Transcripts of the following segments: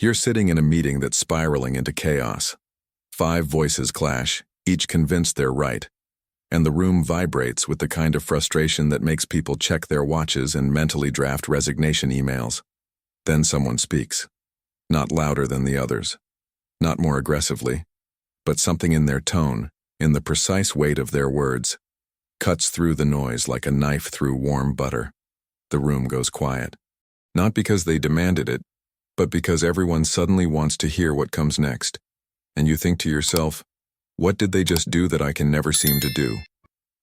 You're sitting in a meeting that's spiraling into chaos. 5 voices clash, each convinced they're right, and the room vibrates with the kind of frustration that makes people check their watches and mentally draft resignation emails. Then someone speaks. Not louder than the others. Not more aggressively. But something in their tone, in the precise weight of their words, cuts through the noise like a knife through warm butter. The room goes quiet. Not because they demanded it, but because everyone suddenly wants to hear what comes next. And you think to yourself, what did they just do that I can never seem to do?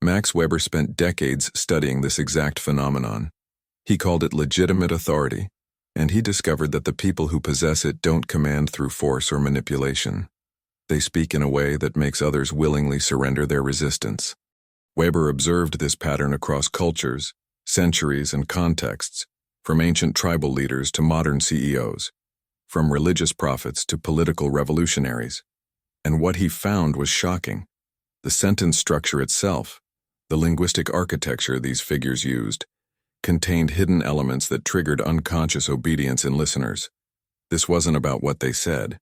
Max Weber spent decades studying this exact phenomenon. He called it legitimate authority, and he discovered that the people who possess it don't command through force or manipulation. They speak in a way that makes others willingly surrender their resistance. Weber observed this pattern across cultures, centuries, and contexts, from ancient tribal leaders to modern CEOs, from religious prophets to political revolutionaries. And what he found was shocking. The sentence structure itself, the linguistic architecture these figures used, contained hidden elements that triggered unconscious obedience in listeners. This wasn't about what they said.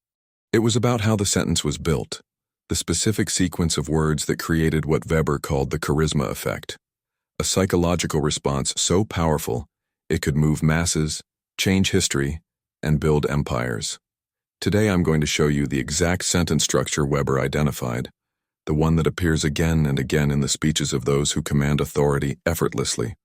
It was about how the sentence was built, the specific sequence of words that created what Weber called the charisma effect, a psychological response so powerful it could move masses, change history, and build empires. Today I'm going to show you the exact sentence structure Weber identified, the one that appears again and again in the speeches of those who command authority effortlessly.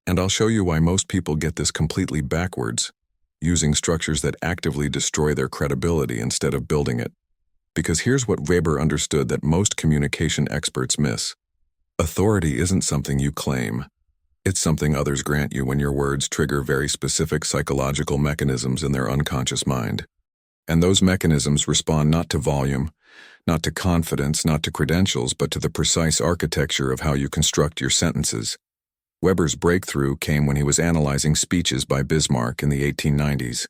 And I'll show you why most people get this completely backwards, using structures that actively destroy their credibility instead of building it. Because here's what Weber understood that most communication experts miss. Authority isn't something you claim. It's something others grant you when your words trigger very specific psychological mechanisms in their unconscious mind. And those mechanisms respond not to volume, not to confidence, not to credentials, but to the precise architecture of how you construct your sentences. Weber's breakthrough came when he was analyzing speeches by Bismarck in the 1890s.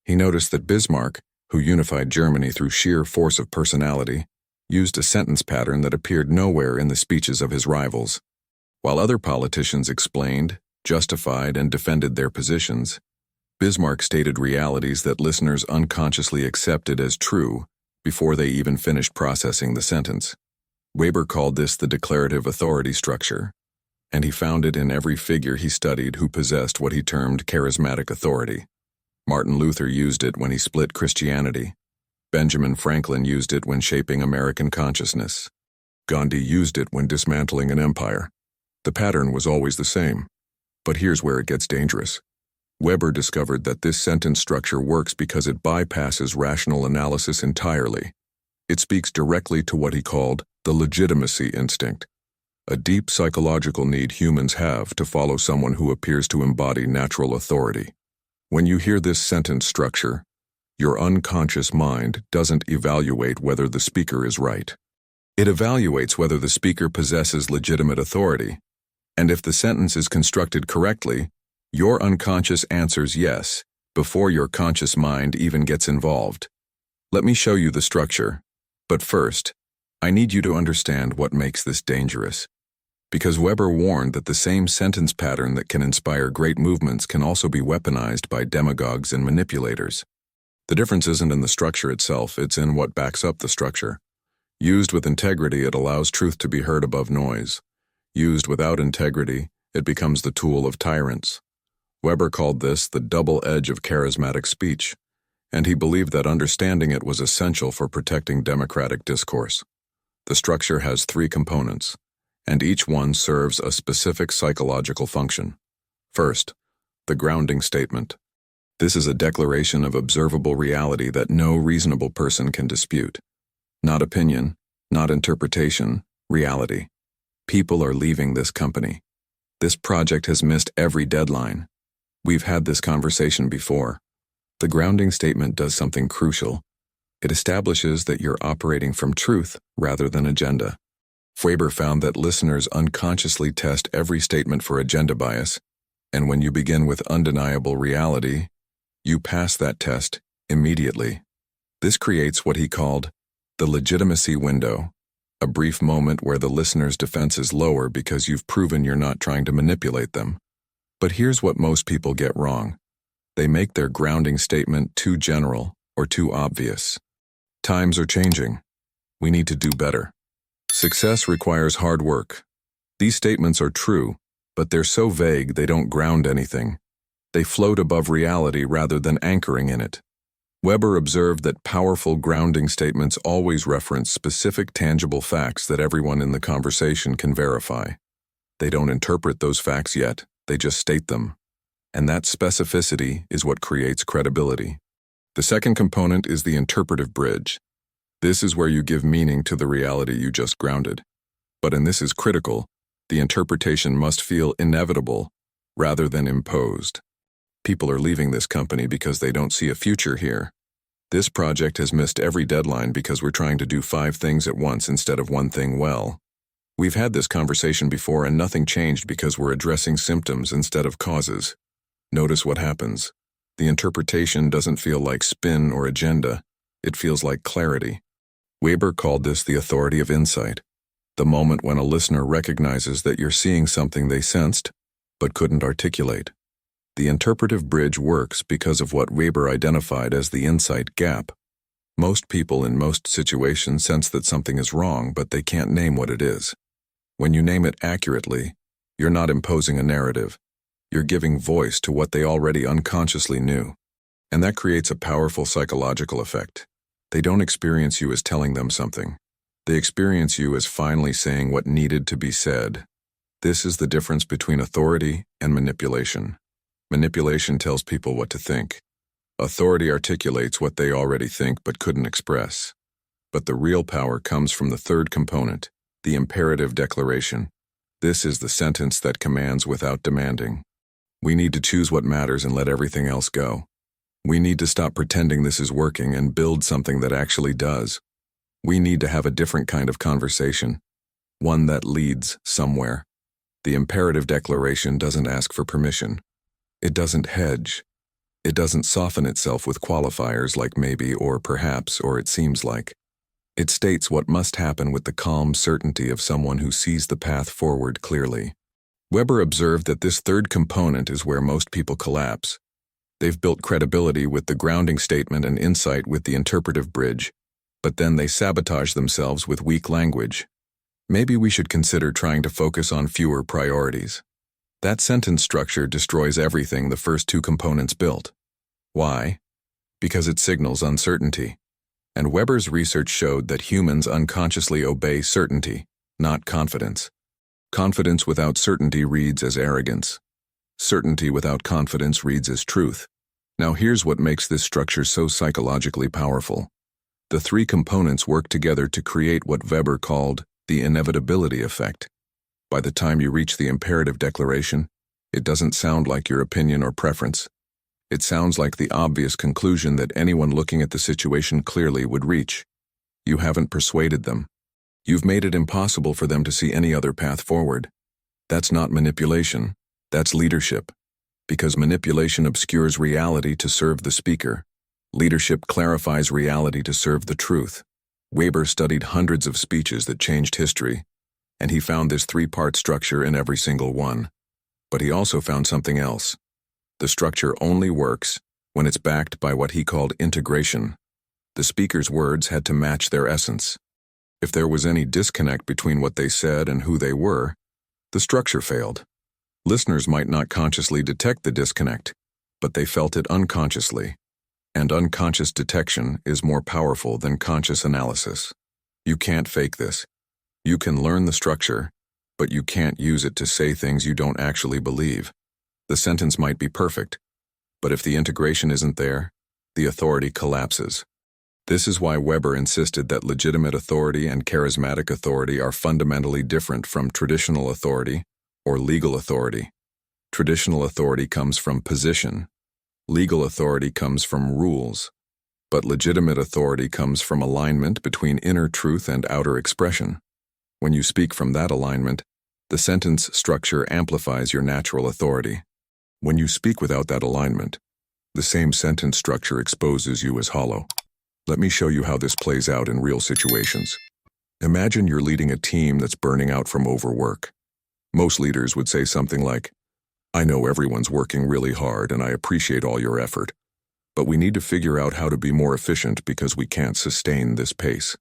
He noticed that Bismarck, who unified Germany through sheer force of personality, used a sentence pattern that appeared nowhere in the speeches of his rivals. While other politicians explained, justified, and defended their positions, Bismarck stated realities that listeners unconsciously accepted as true before they even finished processing the sentence. Weber called this the declarative authority structure, and he found it in every figure he studied who possessed what he termed charismatic authority. Martin Luther used it when he split Christianity. Benjamin Franklin used it when shaping American consciousness. Gandhi used it when dismantling an empire. The pattern was always the same. But here's where it gets dangerous. Weber discovered that this sentence structure works because it bypasses rational analysis entirely. It speaks directly to what he called the legitimacy instinct, a deep psychological need humans have to follow someone who appears to embody natural authority. When you hear this sentence structure, your unconscious mind doesn't evaluate whether the speaker is right. It evaluates whether the speaker possesses legitimate authority. And if the sentence is constructed correctly, your unconscious answers yes before your conscious mind even gets involved. Let me show you the structure. But first, I need you to understand what makes this dangerous. Because Weber warned that the same sentence pattern that can inspire great movements can also be weaponized by demagogues and manipulators. The difference isn't in the structure itself, it's in what backs up the structure. Used with integrity, it allows truth to be heard above noise. Used without integrity, it becomes the tool of tyrants. Weber called this the double edge of charismatic speech, and he believed that understanding it was essential for protecting democratic discourse. The structure has 3 components, and each one serves a specific psychological function. First, the grounding statement. This is a declaration of observable reality that no reasonable person can dispute. Not opinion, not interpretation, reality. People are leaving this company. This project has missed every deadline. We've had this conversation before. The grounding statement does something crucial. It establishes that you're operating from truth rather than agenda. Weber found that listeners unconsciously test every statement for agenda bias, and when you begin with undeniable reality, you pass that test immediately. This creates what he called the legitimacy window, a brief moment where the listener's defenses lower because you've proven you're not trying to manipulate them. But here's what most people get wrong. They make their grounding statement too general or too obvious. Times are changing. We need to do better. Success requires hard work. These statements are true, but they're so vague they don't ground anything. They float above reality rather than anchoring in it. Weber observed that powerful grounding statements always reference specific tangible facts that everyone in the conversation can verify. They don't interpret those facts yet, they just state them. And that specificity is what creates credibility. The second component is the interpretive bridge. This is where you give meaning to the reality you just grounded. But and this is critical, the interpretation must feel inevitable rather than imposed. People are leaving this company because they don't see a future here. This project has missed every deadline because we're trying to do 5 things at once instead of one thing well. We've had this conversation before and nothing changed because we're addressing symptoms instead of causes. Notice what happens. The interpretation doesn't feel like spin or agenda. It feels like clarity. Weber called this the authority of insight, the moment when a listener recognizes that you're seeing something they sensed but couldn't articulate. The interpretive bridge works because of what Weber identified as the insight gap. Most people in most situations sense that something is wrong, but they can't name what it is. When you name it accurately, you're not imposing a narrative. You're giving voice to what they already unconsciously knew. And that creates a powerful psychological effect. They don't experience you as telling them something. They experience you as finally saying what needed to be said. This is the difference between authority and manipulation. Manipulation tells people what to think. Authority articulates what they already think but couldn't express. But the real power comes from the third component, the imperative declaration. This is the sentence that commands without demanding. We need to choose what matters and let everything else go. We need to stop pretending this is working and build something that actually does. We need to have a different kind of conversation, one that leads somewhere. The imperative declaration doesn't ask for permission. It doesn't hedge. It doesn't soften itself with qualifiers like maybe or perhaps or it seems like. It states what must happen with the calm certainty of someone who sees the path forward clearly. Weber observed that this third component is where most people collapse. They've built credibility with the grounding statement and insight with the interpretive bridge, but then they sabotage themselves with weak language. Maybe we should consider trying to focus on fewer priorities. That sentence structure destroys everything the first 2 components built. Why? Because it signals uncertainty. And Weber's research showed that humans unconsciously obey certainty, not confidence. Confidence without certainty reads as arrogance. Certainty without confidence reads as truth. Now here's what makes this structure so psychologically powerful. The 3 components work together to create what Weber called the inevitability effect. By the time you reach the imperative declaration, it doesn't sound like your opinion or preference. It sounds like the obvious conclusion that anyone looking at the situation clearly would reach. You haven't persuaded them. You've made it impossible for them to see any other path forward. That's not manipulation, that's leadership. Because manipulation obscures reality to serve the speaker. Leadership clarifies reality to serve the truth. Weber studied hundreds of speeches that changed history, and he found this 3-part structure in every single one. But he also found something else. The structure only works when it's backed by what he called integration. The speaker's words had to match their essence. If there was any disconnect between what they said and who they were, the structure failed. Listeners might not consciously detect the disconnect, but they felt it unconsciously. And unconscious detection is more powerful than conscious analysis. You can't fake this. You can learn the structure, but you can't use it to say things you don't actually believe. The sentence might be perfect, but if the integration isn't there, the authority collapses. This is why Weber insisted that legitimate authority and charismatic authority are fundamentally different from traditional authority or legal authority. Traditional authority comes from position. Legal authority comes from rules. But legitimate authority comes from alignment between inner truth and outer expression. When you speak from that alignment, the sentence structure amplifies your natural authority. When you speak without that alignment, the same sentence structure exposes you as hollow. Let me show you how this plays out in real situations. Imagine you're leading a team that's burning out from overwork. Most leaders would say something like, "I know everyone's working really hard and I appreciate all your effort. but we need to figure out how to be more efficient because we can't sustain this pace.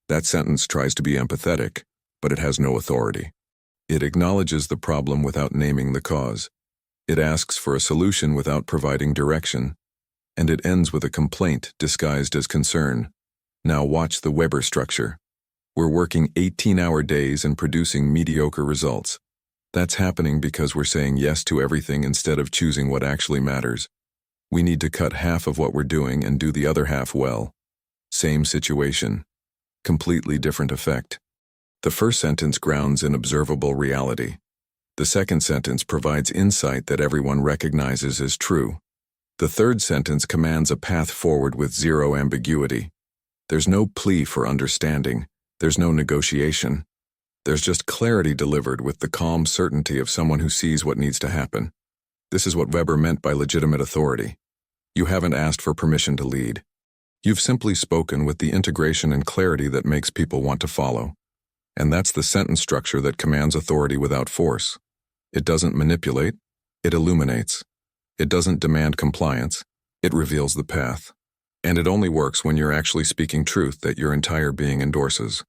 That sentence tries to be empathetic, but it has no authority. It acknowledges the problem without naming the cause. It asks for a solution without providing direction, and it ends with a complaint disguised as concern. Now watch the Weber structure. We're working 18-hour days and producing mediocre results. That's happening because we're saying yes to everything instead of choosing what actually matters. We need to cut half of what we're doing and do the other half well. Same situation. Completely different effect. The first sentence grounds in observable reality. The second sentence provides insight that everyone recognizes as true. The third sentence commands a path forward with zero ambiguity. There's no plea for understanding. There's no negotiation. There's just clarity delivered with the calm certainty of someone who sees what needs to happen. This is what Weber meant by legitimate authority. You haven't asked for permission to lead. You've simply spoken with the integration and clarity that makes people want to follow. And that's the sentence structure that commands authority without force. It doesn't manipulate, it illuminates. It doesn't demand compliance, it reveals the path. And it only works when you're actually speaking truth that your entire being endorses.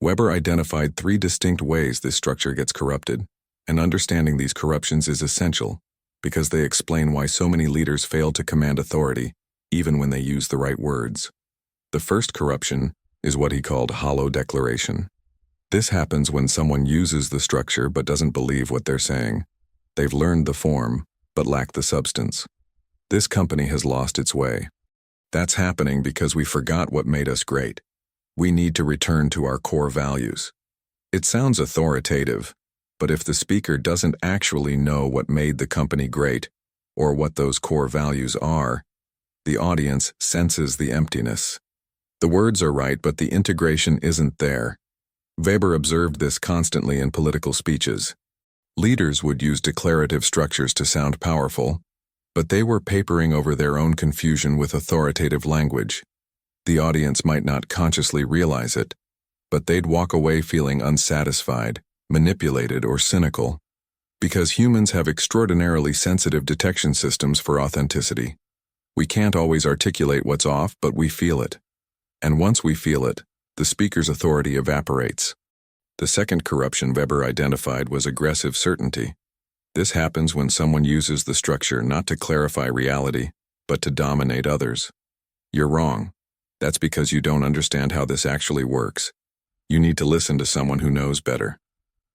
Weber identified 3 distinct ways this structure gets corrupted, and understanding these corruptions is essential because they explain why so many leaders fail to command authority, even when they use the right words. The first corruption is what he called hollow declaration. This happens when someone uses the structure but doesn't believe what they're saying. They've learned the form, but lack the substance. This company has lost its way. That's happening because we forgot what made us great. We need to return to our core values. It sounds authoritative, but if the speaker doesn't actually know what made the company great, or what those core values are, the audience senses the emptiness. The words are right, but the integration isn't there. Weber observed this constantly in political speeches. Leaders would use declarative structures to sound powerful, but they were papering over their own confusion with authoritative language. The audience might not consciously realize it, but they'd walk away feeling unsatisfied, manipulated, or cynical, because humans have extraordinarily sensitive detection systems for authenticity. We can't always articulate what's off, but we feel it. And once we feel it, the speaker's authority evaporates. The second corruption Weber identified was aggressive certainty. This happens when someone uses the structure not to clarify reality, but to dominate others. You're wrong. That's because you don't understand how this actually works. You need to listen to someone who knows better.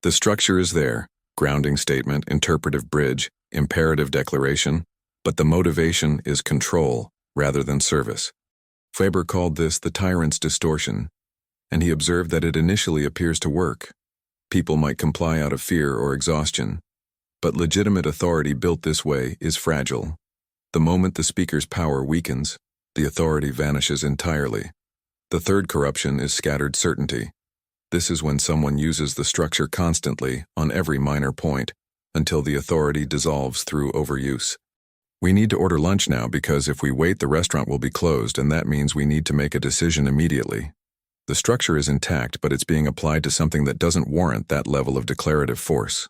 The structure is there: grounding statement, interpretive bridge, imperative declaration, but the motivation is control rather than service. Weber called this the tyrant's distortion, and he observed that it initially appears to work. People might comply out of fear or exhaustion, but legitimate authority built this way is fragile. The moment the speaker's power weakens, the authority vanishes entirely. The third corruption is scattered certainty. This is when someone uses the structure constantly on every minor point until the authority dissolves through overuse. We need to order lunch now because if we wait, the restaurant will be closed, and that means we need to make a decision immediately. The structure is intact, but it's being applied to something that doesn't warrant that level of declarative force.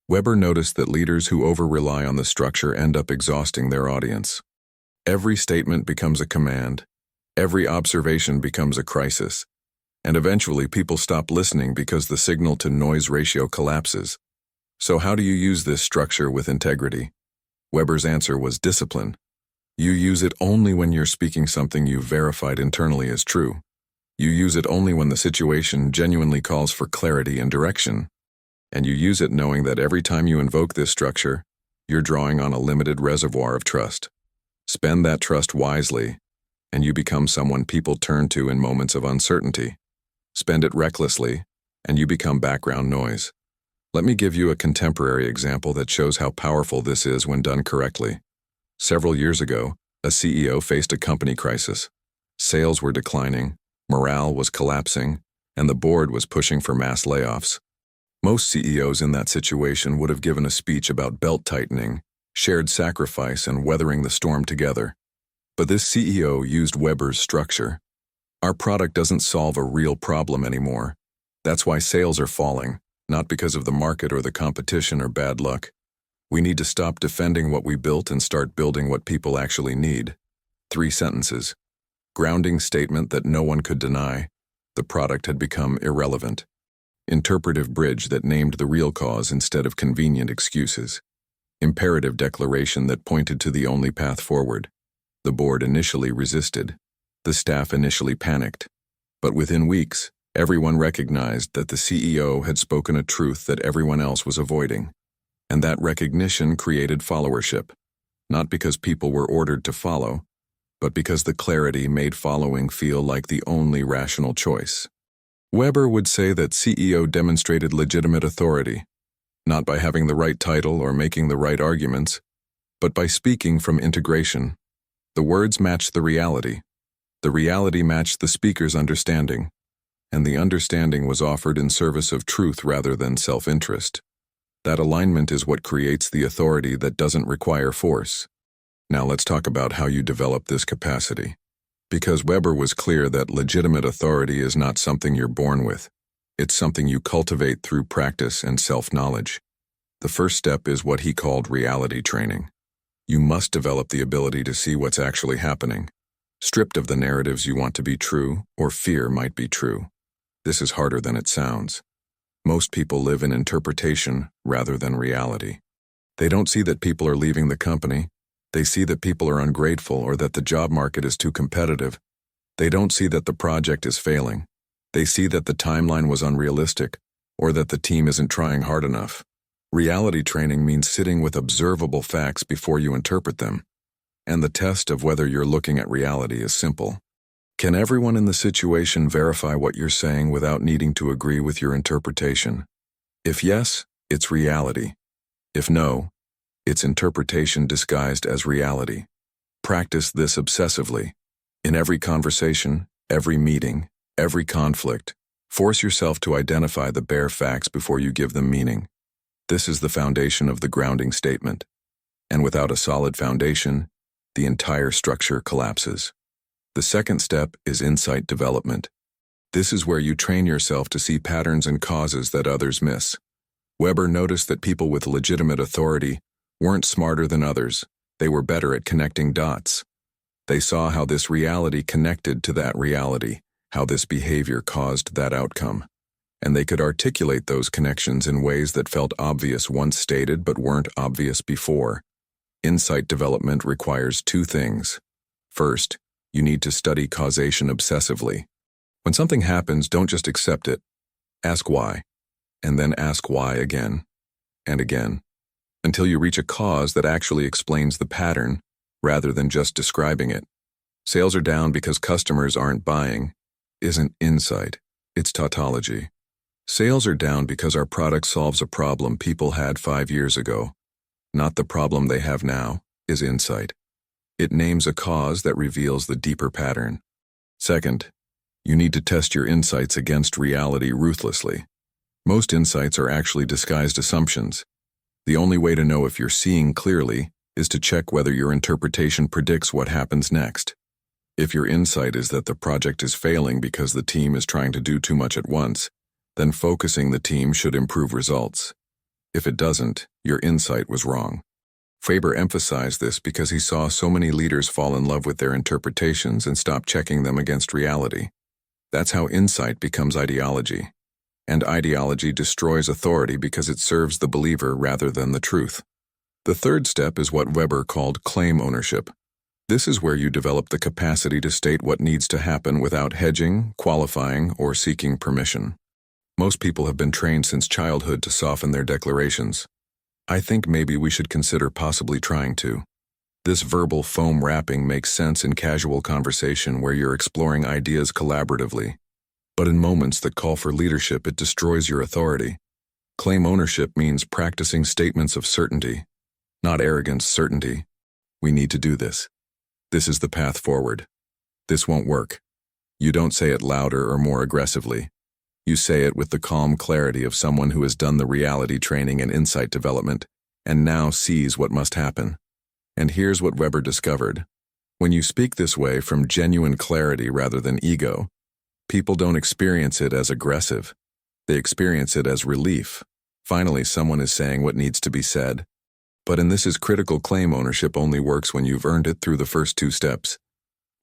Weber noticed that leaders who over-rely on the structure end up exhausting their audience. Every statement becomes a command. Every observation becomes a crisis. And eventually people stop listening because the signal-to-noise ratio collapses. So how do you use this structure with integrity? Weber's answer was discipline. You use it only when you're speaking something you've verified internally as true. You use it only when the situation genuinely calls for clarity and direction. And you use it knowing that every time you invoke this structure, you're drawing on a limited reservoir of trust. Spend that trust wisely, and you become someone people turn to in moments of uncertainty. Spend it recklessly, and you become background noise. Let me give you a contemporary example that shows how powerful this is when done correctly. Several years ago, a CEO faced a company crisis. Sales were declining, morale was collapsing, and the board was pushing for mass layoffs. Most CEOs in that situation would have given a speech about belt-tightening, shared sacrifice, and weathering the storm together. But this CEO used Weber's structure. Our product doesn't solve a real problem anymore. That's why sales are falling, not because of the market or the competition or bad luck. We need to stop defending what we built and start building what people actually need. 3 sentences. Grounding statement that no one could deny. The product had become irrelevant. Interpretive bridge that named the real cause instead of convenient excuses. Imperative declaration that pointed to the only path forward. The board initially resisted. The staff initially panicked. But within weeks, everyone recognized that the CEO had spoken a truth that everyone else was avoiding. And that recognition created followership, not because people were ordered to follow, but because the clarity made following feel like the only rational choice. Weber would say that CEO demonstrated legitimate authority, not by having the right title or making the right arguments, but by speaking from integration. The words matched the reality matched the speaker's understanding, and the understanding was offered in service of truth rather than self-interest. That alignment is what creates the authority that doesn't require force. Now let's talk about how you develop this capacity. Because Weber was clear that legitimate authority is not something you're born with. It's something you cultivate through practice and self-knowledge. The first step is what he called reality training. You must develop the ability to see what's actually happening, stripped of the narratives you want to be true or fear might be true. This is harder than it sounds. Most people live in interpretation rather than reality. They don't see that people are leaving the company. They see that people are ungrateful or that the job market is too competitive. They don't see that the project is failing. They see that the timeline was unrealistic or that the team isn't trying hard enough. Reality training means sitting with observable facts before you interpret them. And the test of whether you're looking at reality is simple. Can everyone in the situation verify what you're saying without needing to agree with your interpretation? If yes, it's reality. If no, it's interpretation disguised as reality. Practice this obsessively. In every conversation, every meeting, every conflict, force yourself to identify the bare facts before you give them meaning. This is the foundation of the grounding statement. And without a solid foundation, the entire structure collapses. The second step is insight development. This is where you train yourself to see patterns and causes that others miss. Weber noticed that people with legitimate authority weren't smarter than others. They were better at connecting dots. They saw how this reality connected to that reality, how this behavior caused that outcome. And they could articulate those connections in ways that felt obvious once stated but weren't obvious before. Insight development requires 2 things. First, you need to study causation obsessively. When something happens, don't just accept it. Ask why, and then ask why again and again, until you reach a cause that actually explains the pattern rather than just describing it. Sales are down because customers aren't buying isn't insight, it's tautology. Sales are down because our product solves a problem people had 5 years ago. Not the problem they have now, is insight. It names a cause that reveals the deeper pattern. Second, you need to test your insights against reality ruthlessly. Most insights are actually disguised assumptions. The only way to know if you're seeing clearly is to check whether your interpretation predicts what happens next. If your insight is that the project is failing because the team is trying to do too much at once, then focusing the team should improve results. If it doesn't, your insight was wrong. Faber emphasized this because he saw so many leaders fall in love with their interpretations and stop checking them against reality. That's how insight becomes ideology. And ideology destroys authority because it serves the believer rather than the truth. The third step is what Weber called claim ownership. This is where you develop the capacity to state what needs to happen without hedging, qualifying, or seeking permission. Most people have been trained since childhood to soften their declarations. I think maybe we should consider possibly trying to. This verbal foam wrapping makes sense in casual conversation where you're exploring ideas collaboratively. But in moments that call for leadership, it destroys your authority. Claim ownership means practicing statements of certainty, not arrogance, certainty. We need to do this. This is the path forward. This won't work. You don't say it louder or more aggressively. You say it with the calm clarity of someone who has done the reality training and insight development, and now sees what must happen. And here's what Weber discovered. When you speak this way from genuine clarity rather than ego, people don't experience it as aggressive. They experience it as relief. Finally, someone is saying what needs to be said. But in this is critical, claim ownership only works when you've earned it through the first 2 steps.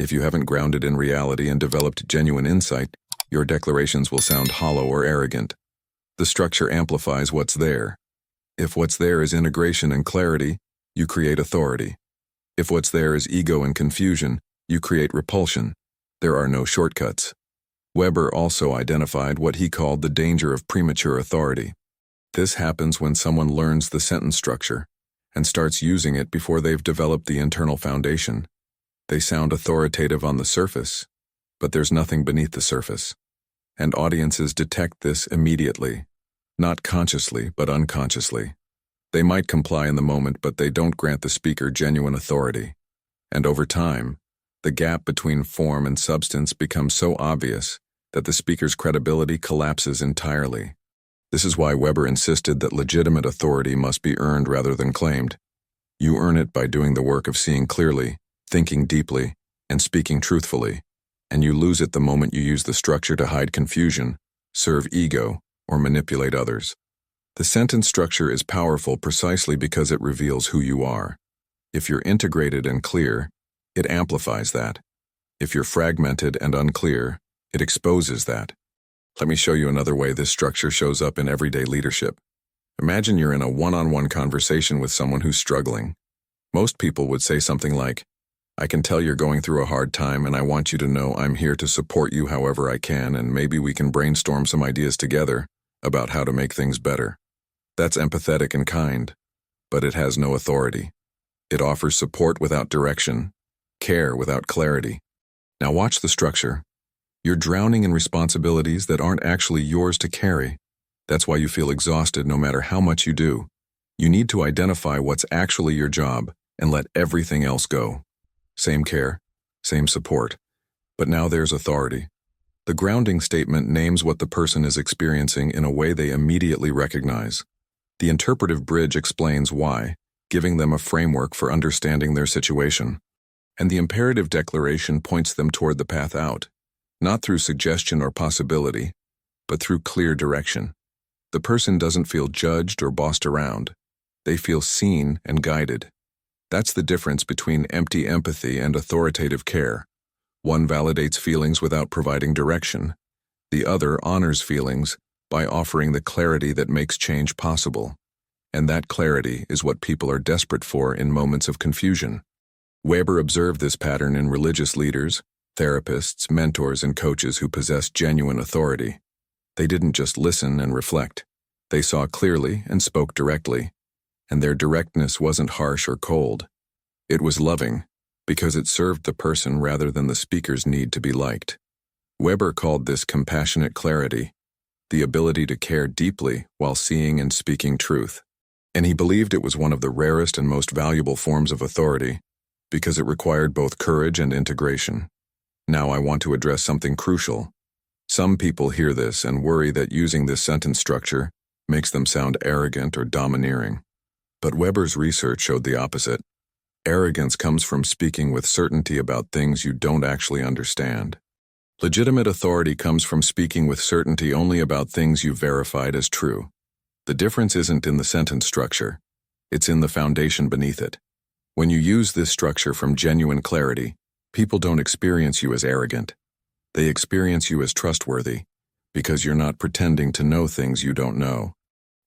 If you haven't grounded in reality and developed genuine insight, your declarations will sound hollow or arrogant. The structure amplifies what's there. If what's there is integration and clarity, you create authority. If what's there is ego and confusion, you create repulsion. There are no shortcuts. Weber also identified what he called the danger of premature authority. This happens when someone learns the sentence structure and starts using it before they've developed the internal foundation. They sound authoritative on the surface, but there's nothing beneath the surface. And audiences detect this immediately, not consciously, but unconsciously. They might comply in the moment, but they don't grant the speaker genuine authority. And over time, the gap between form and substance becomes so obvious that the speaker's credibility collapses entirely. This is why Weber insisted that legitimate authority must be earned rather than claimed. You earn it by doing the work of seeing clearly, thinking deeply, and speaking truthfully, and you lose it the moment you use the structure to hide confusion, serve ego, or manipulate others. The sentence structure is powerful precisely because it reveals who you are. If you're integrated and clear, it amplifies that. If you're fragmented and unclear, it exposes that. Let me show you another way this structure shows up in everyday leadership. Imagine you're in a one-on-one conversation with someone who's struggling. Most people would say something like, "I can tell you're going through a hard time, and I want you to know I'm here to support you however I can, and maybe we can brainstorm some ideas together about how to make things better." That's empathetic and kind, but it has no authority. It offers support without direction, care without clarity. Now watch the structure. You're drowning in responsibilities that aren't actually yours to carry. That's why you feel exhausted no matter how much you do. You need to identify what's actually your job and let everything else go. Same care, same support. But now there's authority. The grounding statement names what the person is experiencing in a way they immediately recognize. The interpretive bridge explains why, giving them a framework for understanding their situation. And the imperative declaration points them toward the path out, not through suggestion or possibility, but through clear direction. The person doesn't feel judged or bossed around. They feel seen and guided. That's the difference between empty empathy and authoritative care. One validates feelings without providing direction. The other honors feelings by offering the clarity that makes change possible. And that clarity is what people are desperate for in moments of confusion. Weber observed this pattern in religious leaders, therapists, mentors, and coaches who possessed genuine authority. They didn't just listen and reflect. They saw clearly and spoke directly. And their directness wasn't harsh or cold. It was loving, because it served the person rather than the speaker's need to be liked. Weber called this compassionate clarity, the ability to care deeply while seeing and speaking truth. And he believed it was one of the rarest and most valuable forms of authority, because it required both courage and integration. Now I want to address something crucial. Some people hear this and worry that using this sentence structure makes them sound arrogant or domineering. But Weber's research showed the opposite. Arrogance comes from speaking with certainty about things you don't actually understand. Legitimate authority comes from speaking with certainty only about things you've verified as true. The difference isn't in the sentence structure. It's in the foundation beneath it. When you use this structure from genuine clarity, people don't experience you as arrogant. They experience you as trustworthy, because you're not pretending to know things you don't know.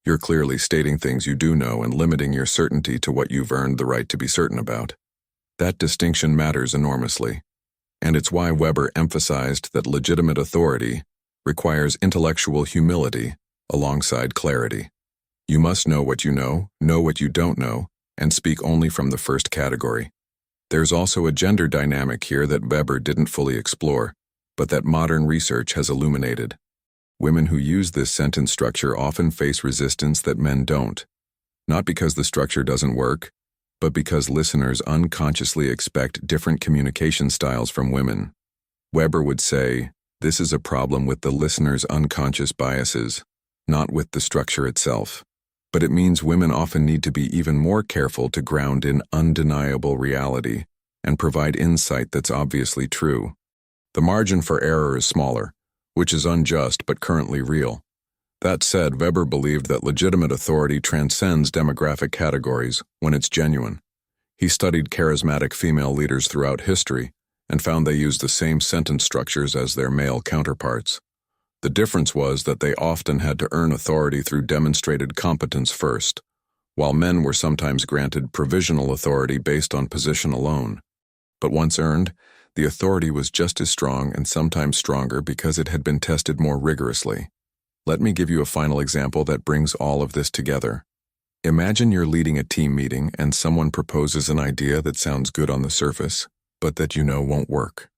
You're clearly stating things you do know and limiting your certainty to what you've earned the right to be certain about. That distinction matters enormously, and it's why Weber emphasized that legitimate authority requires intellectual humility alongside clarity. You must know what you don't know, and speak only from the first category. There's also a gender dynamic here that Weber didn't fully explore, but that modern research has illuminated. Women who use this sentence structure often face resistance that men don't, not because the structure doesn't work, but because listeners unconsciously expect different communication styles from women. Weber would say, this is a problem with the listener's unconscious biases, not with the structure itself. But it means women often need to be even more careful to ground in undeniable reality and provide insight that's obviously true. The margin for error is smaller, which is unjust but currently real. That said, Weber believed that legitimate authority transcends demographic categories when it's genuine. He studied charismatic female leaders throughout history and found they used the same sentence structures as their male counterparts. The difference was that they often had to earn authority through demonstrated competence first, while men were sometimes granted provisional authority based on position alone. But once earned, the authority was just as strong and sometimes stronger because it had been tested more rigorously. Let me give you a final example that brings all of this together. Imagine you're leading a team meeting and someone proposes an idea that sounds good on the surface, but that you know won't work.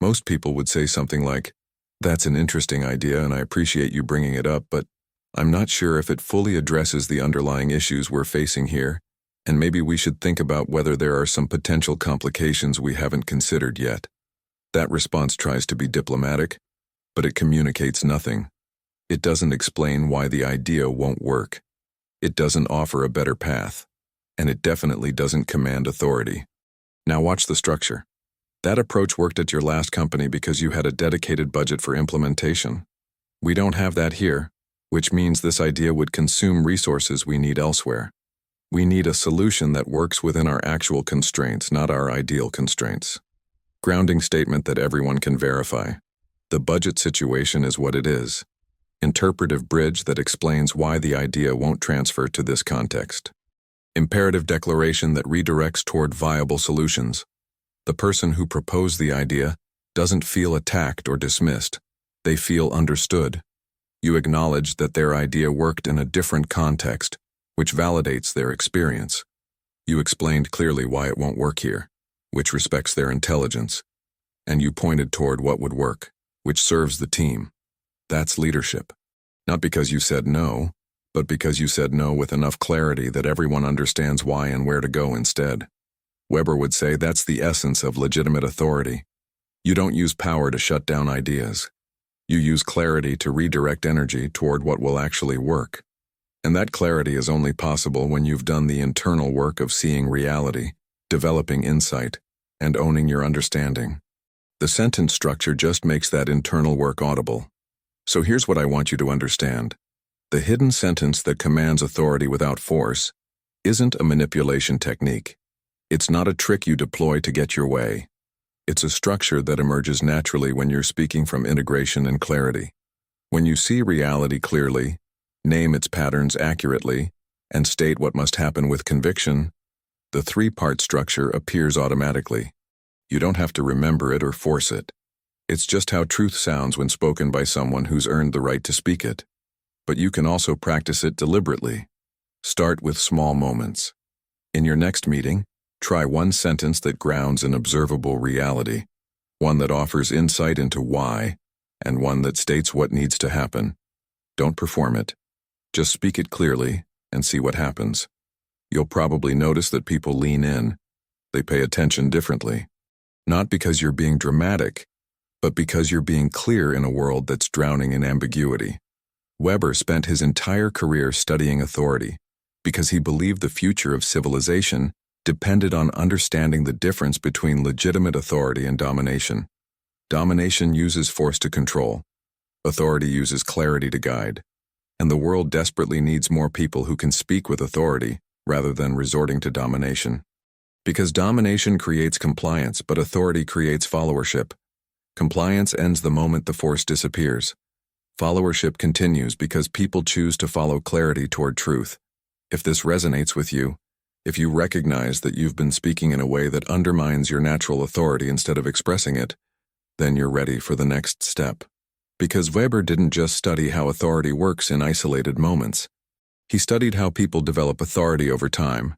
Most people would say something like, "That's an interesting idea and I appreciate you bringing it up, but I'm not sure if it fully addresses the underlying issues we're facing here, and maybe we should think about whether there are some potential complications we haven't considered yet." That response tries to be diplomatic, but it communicates nothing. It doesn't explain why the idea won't work. It doesn't offer a better path, and it definitely doesn't command authority. Now watch the structure. That approach worked at your last company because you had a dedicated budget for implementation. We don't have that here, which means this idea would consume resources we need elsewhere. We need a solution that works within our actual constraints, not our ideal constraints. Grounding statement that everyone can verify. The budget situation is what it is. Interpretive bridge that explains why the idea won't transfer to this context. Imperative declaration that redirects toward viable solutions. The person who proposed the idea doesn't feel attacked or dismissed. They feel understood. You acknowledge that their idea worked in a different context, which validates their experience. You explained clearly why it won't work here, which respects their intelligence. And you pointed toward what would work, which serves the team. That's leadership. Not because you said no, but because you said no with enough clarity that everyone understands why and where to go instead. Weber would say that's the essence of legitimate authority. You don't use power to shut down ideas. You use clarity to redirect energy toward what will actually work. And that clarity is only possible when you've done the internal work of seeing reality, developing insight, and owning your understanding. The sentence structure just makes that internal work audible. So here's what I want you to understand. The hidden sentence that commands authority without force isn't a manipulation technique. It's not a trick you deploy to get your way. It's a structure that emerges naturally when you're speaking from integration and clarity. When you see reality clearly, name its patterns accurately, and state what must happen with conviction, the three-part structure appears automatically. You don't have to remember it or force it. It's just how truth sounds when spoken by someone who's earned the right to speak it. But you can also practice it deliberately. Start with small moments. In your next meeting, try one sentence that grounds in observable reality, one that offers insight into why, and one that states what needs to happen. Don't perform it. Just speak it clearly and see what happens. You'll probably notice that people lean in. They pay attention differently. Not because you're being dramatic, but because you're being clear in a world that's drowning in ambiguity. Weber spent his entire career studying authority because he believed the future of civilization depended on understanding the difference between legitimate authority and domination. Domination uses force to control. Authority uses clarity to guide. And the world desperately needs more people who can speak with authority rather than resorting to domination. Because domination creates compliance, but authority creates followership. Compliance ends the moment the force disappears. Followership continues because people choose to follow clarity toward truth. If this resonates with you, if you recognize that you've been speaking in a way that undermines your natural authority instead of expressing it, then you're ready for the next step. Because Weber didn't just study how authority works in isolated moments. He studied how people develop authority over time,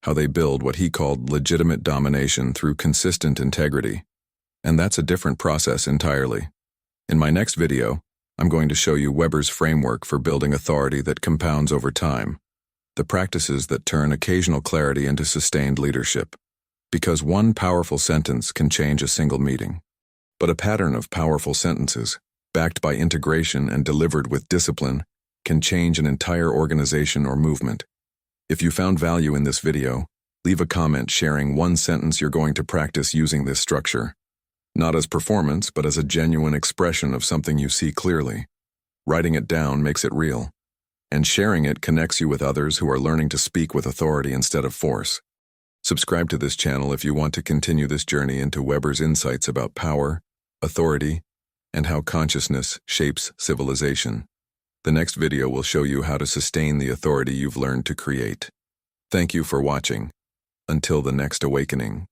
how they build what he called legitimate domination through consistent integrity. And that's a different process entirely. In my next video, I'm going to show you Weber's framework for building authority that compounds over time, the practices that turn occasional clarity into sustained leadership. Because one powerful sentence can change a single meeting. But a pattern of powerful sentences, backed by integration and delivered with discipline, can change an entire organization or movement. If you found value in this video, leave a comment sharing one sentence you're going to practice using this structure. Not as performance, but as a genuine expression of something you see clearly. Writing it down makes it real, and sharing it connects you with others who are learning to speak with authority instead of force. Subscribe to this channel if you want to continue this journey into Weber's insights about power, authority, and how consciousness shapes civilization. The next video will show you how to sustain the authority you've learned to create. Thank you for watching. Until the next awakening.